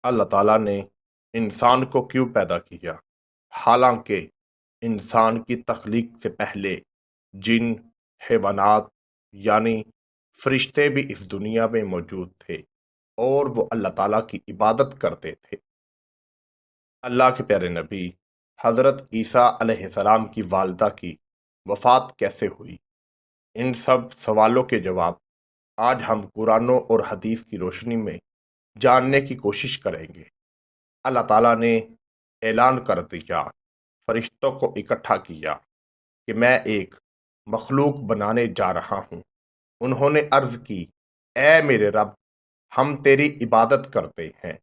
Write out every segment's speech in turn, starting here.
اللہ تعالیٰ نے انسان کو کیوں پیدا کیا؟ حالانکہ انسان کی تخلیق سے پہلے جن، حیوانات یعنی فرشتے بھی اس دنیا میں موجود تھے اور وہ اللہ تعالیٰ کی عبادت کرتے تھے۔ اللہ کے پیارے نبی حضرت عیسیٰ علیہ السلام کی والدہ کی وفات کیسے ہوئی؟ ان سب سوالوں کے جواب آج ہم قرآن اور حدیث کی روشنی میں جاننے کی کوشش کریں گے۔ اللہ تعالیٰ نے اعلان کر دیا، فرشتوں کو اکٹھا کیا کہ میں ایک مخلوق بنانے جا رہا ہوں۔ انہوں نے عرض کی، اے میرے رب، ہم تیری عبادت کرتے ہیں،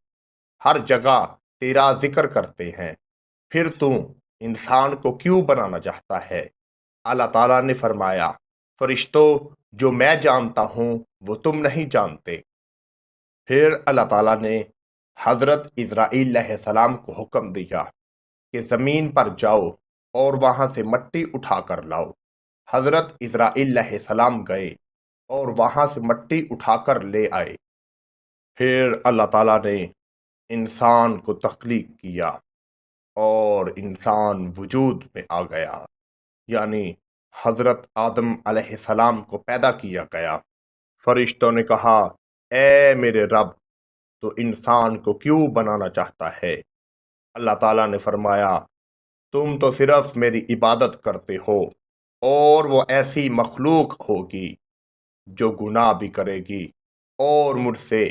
ہر جگہ تیرا ذکر کرتے ہیں، پھر تو انسان کو کیوں بنانا چاہتا ہے؟ اللہ تعالیٰ نے فرمایا، فرشتوں، جو میں جانتا ہوں وہ تم نہیں جانتے۔ پھر اللہ تعالیٰ نے حضرت اسرائیل علیہ السلام کو حکم دیا کہ زمین پر جاؤ اور وہاں سے مٹی اٹھا کر لاؤ۔ حضرت اسرائیل علیہ السلام گئے اور وہاں سے مٹی اٹھا کر لے آئے۔ پھر اللہ تعالیٰ نے انسان کو تخلیق کیا اور انسان وجود میں آ گیا، یعنی حضرت آدم علیہ السلام کو پیدا کیا گیا۔ فرشتوں نے کہا، اے میرے رب، تو انسان کو کیوں بنانا چاہتا ہے؟ اللہ تعالیٰ نے فرمایا، تم تو صرف میری عبادت کرتے ہو، اور وہ ایسی مخلوق ہوگی جو گناہ بھی کرے گی اور مجھ سے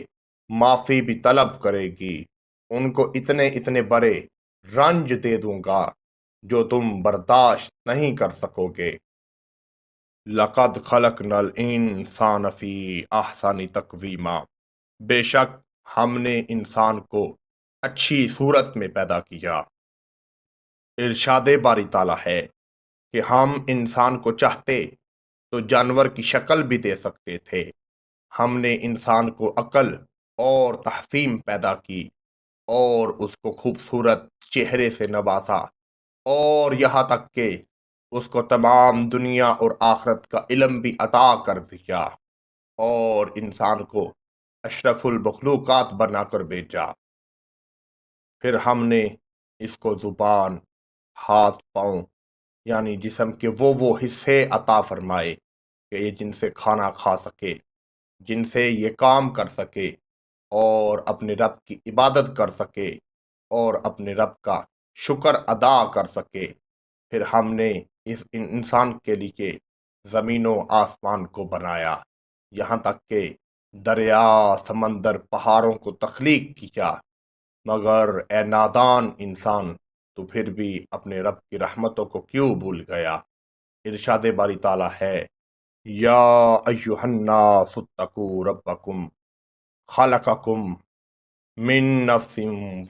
معافی بھی طلب کرے گی۔ ان کو اتنے اتنے بڑے رنج دے دوں گا جو تم برداشت نہیں کر سکو گے۔ لَقَدْ خَلَقْنَا الْإِنسَانَ فِي أَحْسَنِ تَقْوِيمٍ، بے شک ہم نے انسان کو اچھی صورت میں پیدا کیا۔ ارشاد باری تعالیٰ ہے کہ ہم انسان کو چاہتے تو جانور کی شکل بھی دے سکتے تھے۔ ہم نے انسان کو عقل اور تحفیم پیدا کی اور اس کو خوبصورت چہرے سے نوازا، اور یہاں تک کہ اس کو تمام دنیا اور آخرت کا علم بھی عطا کر دیا، اور انسان کو اشرف المخلوقات بنا کر بھیجا۔ پھر ہم نے اس کو زبان، ہاتھ، پاؤں یعنی جسم کے وہ حصے عطا فرمائے کہ یہ جن سے کھانا کھا سکے، جن سے یہ کام کر سکے اور اپنے رب کی عبادت کر سکے اور اپنے رب کا شکر ادا کر سکے۔ پھر ہم نے اس انسان کے لیے زمین و آسمان کو بنایا، یہاں تک کہ دریا، سمندر، پہاڑوں کو تخلیق کیا۔ مگر اے نادان انسان، تو پھر بھی اپنے رب کی رحمتوں کو کیوں بھول گیا؟ ارشاد باری تعالیٰ ہے، یا ایھا الناس اتقوا ربکم خلقکم من نفس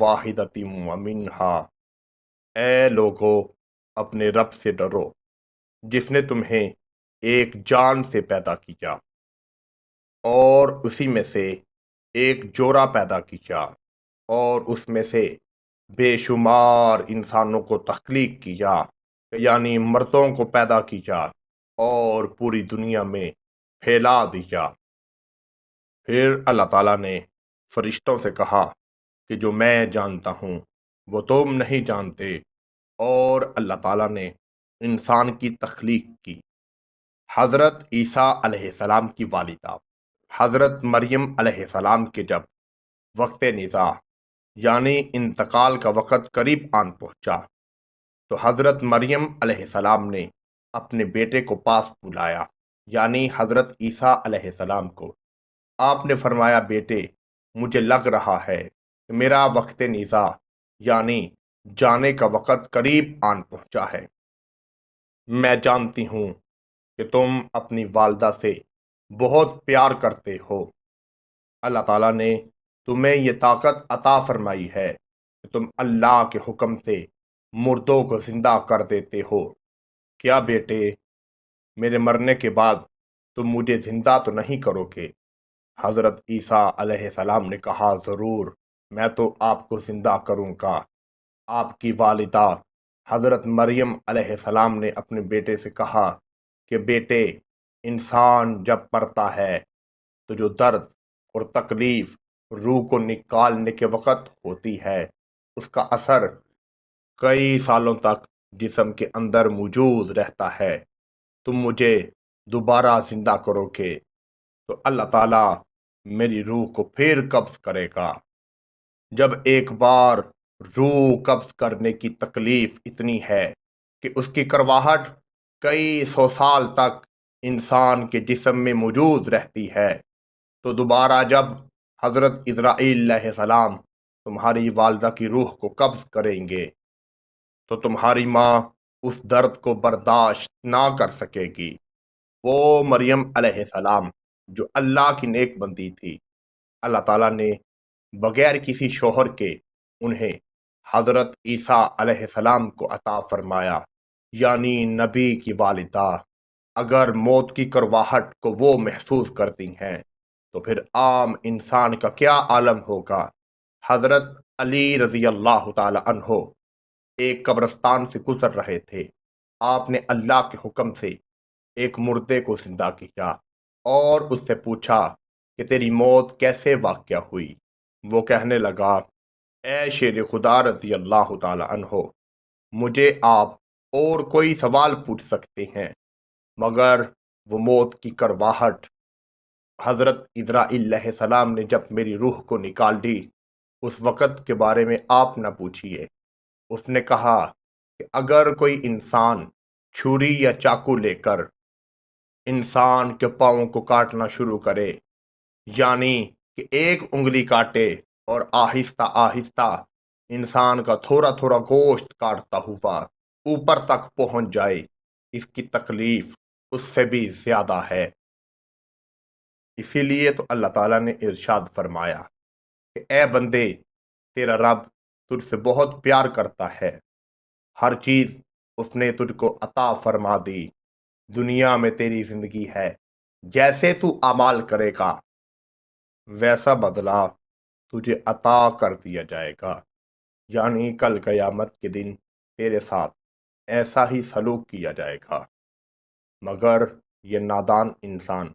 واحدۃ ومنہا، اے لوگو، اپنے رب سے ڈرو جس نے تمہیں ایک جان سے پیدا کیا اور اسی میں سے ایک جوڑا پیدا کیا، اور اس میں سے بے شمار انسانوں کو تخلیق کیا، یعنی مردوں کو پیدا کیا اور پوری دنیا میں پھیلا دیا۔ پھر اللہ تعالیٰ نے فرشتوں سے کہا کہ جو میں جانتا ہوں وہ تم نہیں جانتے، اور اللہ تعالیٰ نے انسان کی تخلیق کی۔ حضرت عیسیٰ علیہ السلام کی والدہ حضرت مریم علیہ السلام کے جب وقت نزاع یعنی انتقال کا وقت قریب آن پہنچا تو حضرت مریم علیہ السلام نے اپنے بیٹے کو پاس بلایا، یعنی حضرت عیسیٰ علیہ السلام کو۔ آپ نے فرمایا، بیٹے، مجھے لگ رہا ہے کہ میرا وقت نزاع یعنی جانے کا وقت قریب آن پہنچا ہے۔ میں جانتی ہوں کہ تم اپنی والدہ سے بہت پیار کرتے ہو۔ اللہ تعالیٰ نے تمہیں یہ طاقت عطا فرمائی ہے کہ تم اللہ کے حکم سے مردوں کو زندہ کر دیتے ہو۔ کیا بیٹے، میرے مرنے کے بعد تم مجھے زندہ تو نہیں کرو گے؟ حضرت عیسیٰ علیہ السلام نے کہا، ضرور، میں تو آپ کو زندہ کروں گا۔ آپ کی والدہ حضرت مریم علیہ السلام نے اپنے بیٹے سے کہا کہ بیٹے، انسان جب مرتا ہے تو جو درد اور تکلیف روح کو نکالنے کے وقت ہوتی ہے اس کا اثر کئی سالوں تک جسم کے اندر موجود رہتا ہے۔ تم مجھے دوبارہ زندہ کرو گے تو اللہ تعالیٰ میری روح کو پھر قبض کرے گا۔ جب ایک بار روح قبض کرنے کی تکلیف اتنی ہے کہ اس کی کرواہٹ کئی سو سال تک انسان کے جسم میں موجود رہتی ہے، تو دوبارہ جب حضرت اسرائیل علیہ السلام تمہاری والدہ کی روح کو قبض کریں گے تو تمہاری ماں اس درد کو برداشت نہ کر سکے گی۔ وہ مریم علیہ السلام جو اللہ کی نیک بندی تھی، اللہ تعالیٰ نے بغیر کسی شوہر کے انہیں حضرت عیسیٰ علیہ السلام کو عطا فرمایا، یعنی نبی کی والدہ۔ اگر موت کی کرواہٹ کو وہ محسوس کرتی ہیں تو پھر عام انسان کا کیا عالم ہوگا۔ حضرت علی رضی اللہ تعالی عنہ ایک قبرستان سے گزر رہے تھے، آپ نے اللہ کے حکم سے ایک مردے کو زندہ کیا اور اس سے پوچھا کہ تیری موت کیسے واقع ہوئی۔ وہ کہنے لگا، اے شیر خدا رضی اللہ تعالی عنہ، مجھے آپ اور کوئی سوال پوچھ سکتے ہیں مگر وہ موت کی کرواہٹ۔ حضرت اسرائیل علیہ السلام نے جب میری روح کو نکال دی اس وقت کے بارے میں آپ نہ پوچھئے۔ اس نے کہا کہ اگر کوئی انسان چھری یا چاقو لے کر انسان کے پاؤں کو کاٹنا شروع کرے، یعنی کہ ایک انگلی کاٹے اور آہستہ آہستہ انسان کا تھوڑا تھوڑا گوشت کاٹتا ہوا اوپر تک پہنچ جائے، اس کی تکلیف اس سے بھی زیادہ ہے۔ اسی لیے تو اللہ تعالیٰ نے ارشاد فرمایا کہ اے بندے، تیرا رب تجھ سے بہت پیار کرتا ہے، ہر چیز اس نے تجھ کو عطا فرما دی، دنیا میں تیری زندگی ہے، جیسے تو اعمال کرے گا ویسا بدلہ تجھے عطا کر دیا جائے گا، یعنی کل قیامت کے دن تیرے ساتھ ایسا ہی سلوک کیا جائے گا۔ مگر یہ نادان انسان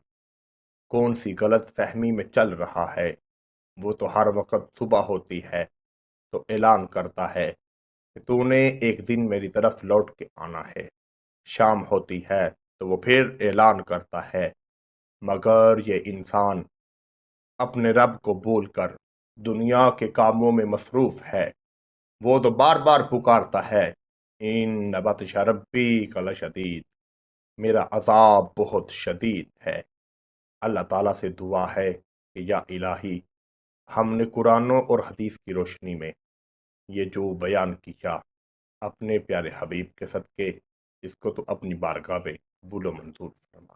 کون سی غلط فہمی میں چل رہا ہے، وہ تو ہر وقت صبح ہوتی ہے تو اعلان کرتا ہے کہ تو نے ایک دن میری طرف لوٹ کے آنا ہے، شام ہوتی ہے تو وہ پھر اعلان کرتا ہے، مگر یہ انسان اپنے رب کو بھول کر دنیا کے کاموں میں مصروف ہے۔ وہ تو بار بار پکارتا ہے، ان بطش ربی لشدید، میرا عذاب بہت شدید ہے۔ اللہ تعالیٰ سے دعا ہے کہ یا الہی، ہم نے قرآن اور حدیث کی روشنی میں یہ جو بیان کیا اپنے پیارے حبیب کے صدقے، اس کو تو اپنی بارگاہ میں قبول و منظور فرما۔